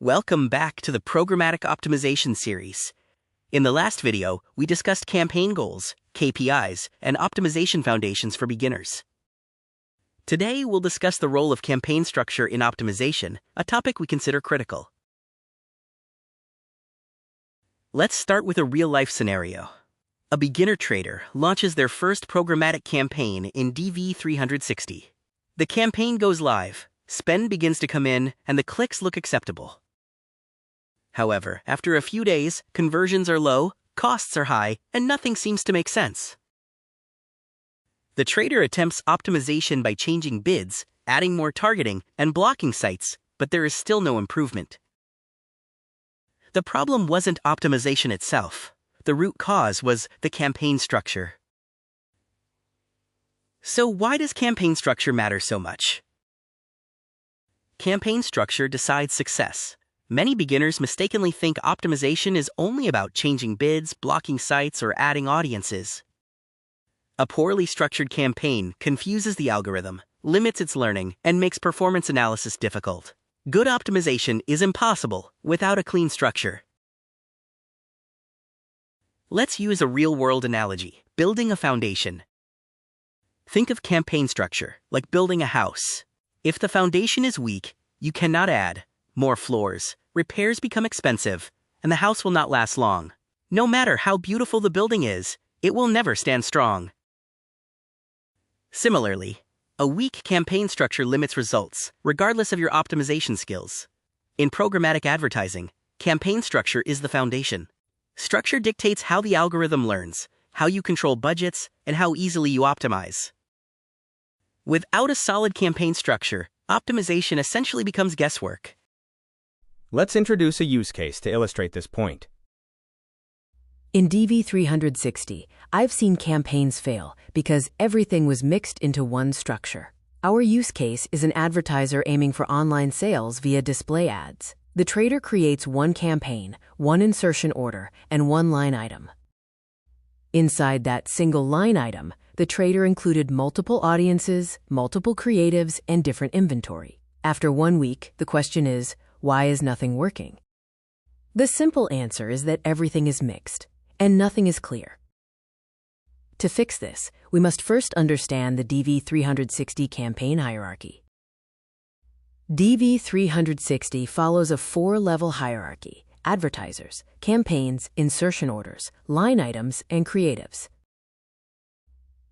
Welcome back to the Programmatic Optimization series. In the last video, we discussed campaign goals, KPIs, and optimization foundations for beginners. Today, we'll discuss the role of campaign structure in optimization, a topic we consider critical. Let's start with a real-life scenario. A beginner trader launches their first programmatic campaign in DV360. The campaign goes live, spend begins to come in, and the clicks look acceptable. However, after a few days, conversions are low, costs are high, and nothing seems to make sense. The trader attempts optimization by changing bids, adding more targeting, and blocking sites, but there is still no improvement. The problem wasn't optimization itself. The root cause was the campaign structure. So why does campaign structure matter so much? Campaign structure decides success. Many beginners mistakenly think optimization is only about changing bids, blocking sites, or adding audiences. A poorly structured campaign confuses the algorithm, limits its learning, and makes performance analysis difficult. Good optimization is impossible without a clean structure. Let's use a real-world analogy, building a foundation. Think of campaign structure like building a house. If the foundation is weak, you cannot add more floors, repairs become expensive, and the house will not last long. No matter how beautiful the building is, it will never stand strong. Similarly, a weak campaign structure limits results, regardless of your optimization skills. In programmatic advertising, campaign structure is the foundation. Structure dictates how the algorithm learns, how you control budgets, and how easily you optimize. Without a solid campaign structure, optimization essentially becomes guesswork. Let's introduce a use case to illustrate this point. In DV360, I've seen campaigns fail because everything was mixed into one structure. Our use case is an advertiser aiming for online sales via display ads. The trader creates one campaign, one insertion order, and one line item. Inside that single line item, the trader included multiple audiences, multiple creatives, and different inventory. After 1 week, the question is, why is nothing working? The simple answer is that everything is mixed, and nothing is clear. To fix this, we must first understand the DV360 campaign hierarchy. DV360 follows a 4-level hierarchy: advertisers, campaigns, insertion orders, line items, and creatives.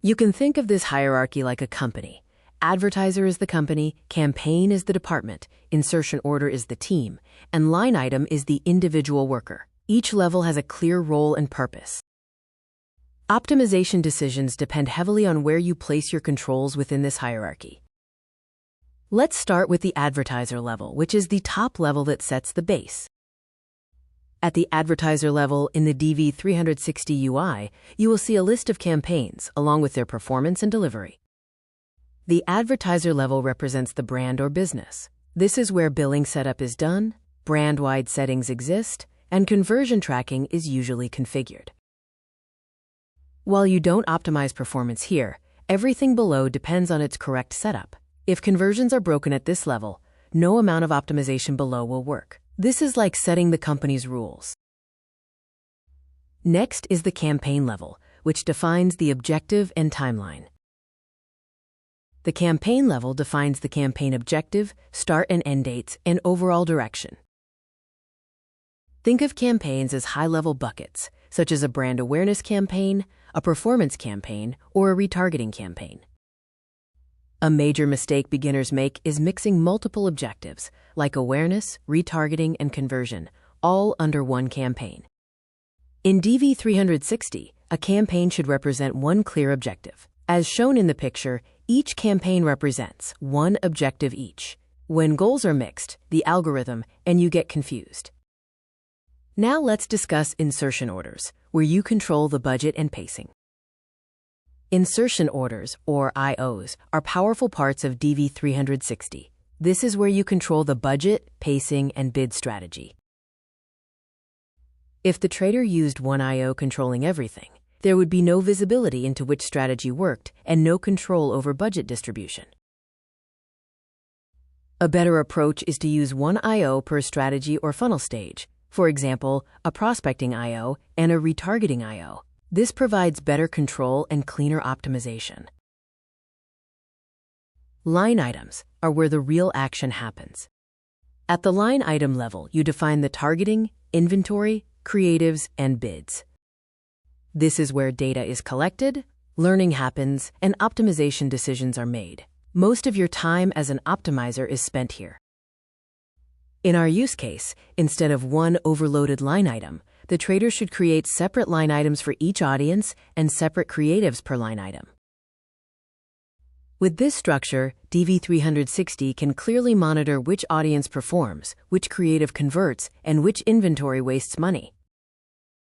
You can think of this hierarchy like a company. Advertiser is the company, campaign is the department, insertion order is the team, and line item is the individual worker. Each level has a clear role and purpose. Optimization decisions depend heavily on where you place your controls within this hierarchy. Let's start with the advertiser level, which is the top level that sets the base. At the advertiser level in the DV360 UI, you will see a list of campaigns along with their performance and delivery. The advertiser level represents the brand or business. This is where billing setup is done, brand-wide settings exist, and conversion tracking is usually configured. While you don't optimize performance here, everything below depends on its correct setup. If conversions are broken at this level, no amount of optimization below will work. This is like setting the company's rules. Next is the campaign level, which defines the objective and timeline. The campaign level defines the campaign objective, start and end dates, and overall direction. Think of campaigns as high-level buckets, such as a brand awareness campaign, a performance campaign, or a retargeting campaign. A major mistake beginners make is mixing multiple objectives, like awareness, retargeting, and conversion, all under one campaign. In DV360, a campaign should represent one clear objective. As shown in the picture, each campaign represents one objective each. When goals are mixed, the algorithm, and you get confused. Now let's discuss insertion orders, where you control the budget and pacing. Insertion orders, or IOs, are powerful parts of DV360. This is where you control the budget, pacing, and bid strategy. If the trader used one IO controlling everything, there would be no visibility into which strategy worked and no control over budget distribution. A better approach is to use one I/O per strategy or funnel stage. For example, a prospecting I/O and a retargeting I/O. This provides better control and cleaner optimization. Line items are where the real action happens. At the line item level, you define the targeting, inventory, creatives, and bids. This is where data is collected, learning happens, and optimization decisions are made. Most of your time as an optimizer is spent here. In our use case, instead of one overloaded line item, the trader should create separate line items for each audience and separate creatives per line item. With this structure, DV360 can clearly monitor which audience performs, which creative converts, and which inventory wastes money.